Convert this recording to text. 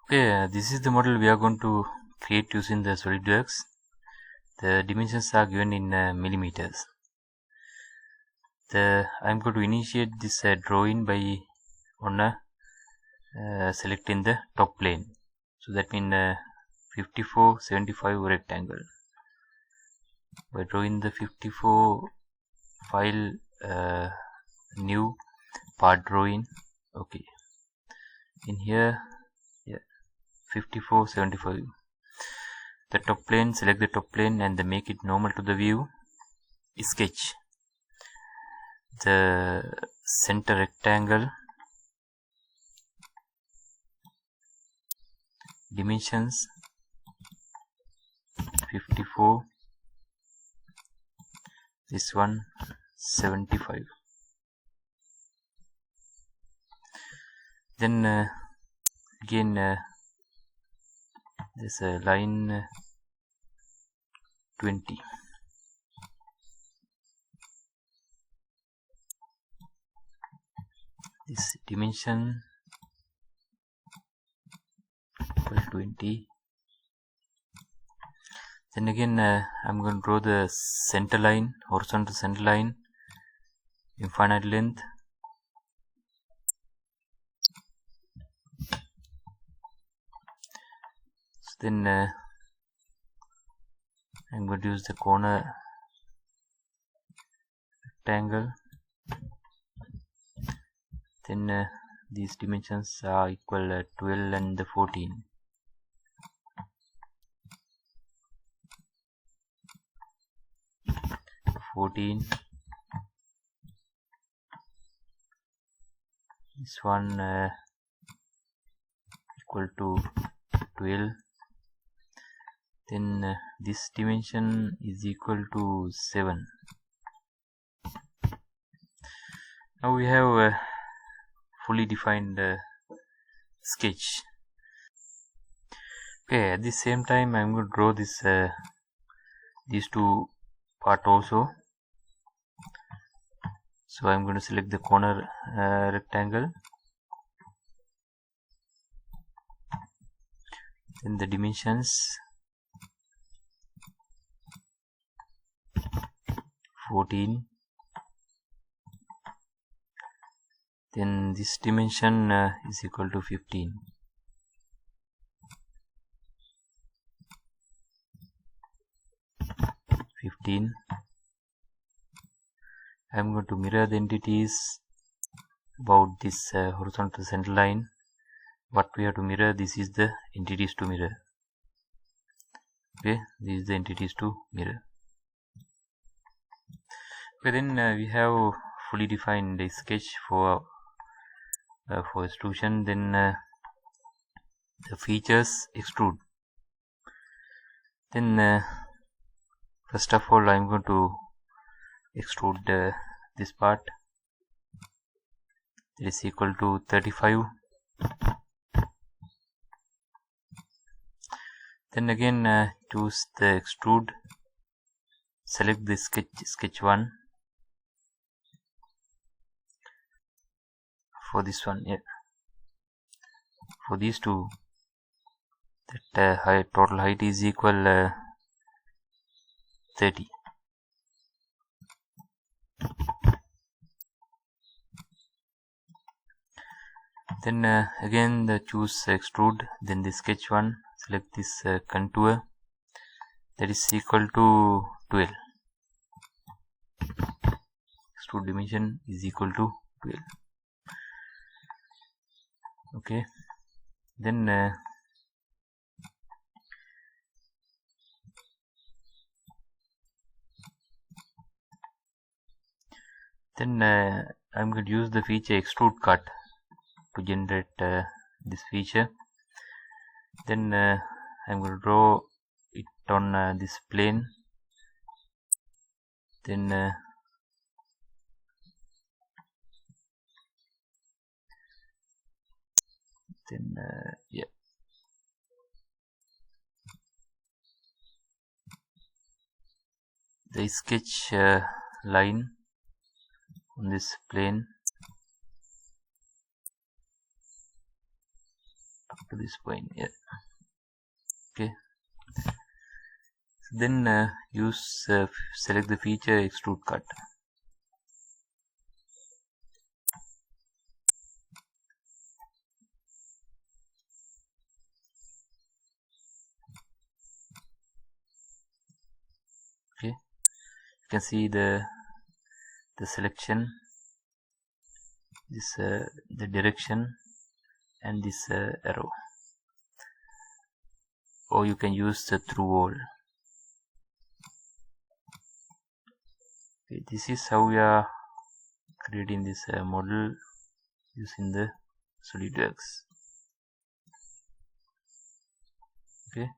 Okay, this is the model we are going to create using the SolidWorks. The dimensions are given in millimeters. I'm going to initiate this drawing by selecting the top plane. So that means 5475 rectangle. By drawing the 54 file, new part drawing. Okay, in here, yeah, 5475. The top plane, select the top plane and make it normal to the view. Sketch the center rectangle, dimensions 54, this one 75. Then again there's a line 20. This dimension equal 20. Then again I'm going to draw the center line, horizontal center line, infinite length. So then I'm going to use the corner rectangle. Then these dimensions are equal 12 and 14. This one equal to 12. Then this dimension is equal to 7. Now we have a fully defined sketch. Okay, at the same time I'm going to draw this these two part also. So I'm going to select the corner rectangle, then the dimensions 14, then this dimension is equal to 15. I'm going to mirror the entities about this horizontal center line. What we have to mirror, this is the entities to mirror. Okay, this is the entities to mirror. Okay, then we have fully defined a sketch for extrusion. Then the features, extrude. Then first of all I'm going to extrude this part, that is equal to 35. Then again choose the extrude, select the sketch 1 for this one. Yeah, for these two, that total height is equal 30. Then again choose extrude, then the sketch 1, select this contour, that is equal to 12. Extrude dimension is equal to 12. Okay, then I'm going to use the feature extrude cut to generate this feature. Then I'm going to draw it on this plane. Then yeah, the sketch line on this plane. to this point. Yeah. Okay. So then select the feature extrude cut. Okay, you can see the selection, this the direction, and this arrow, or you can use the through hole. Okay, this is how we are creating this model using the SolidWorks. Okay.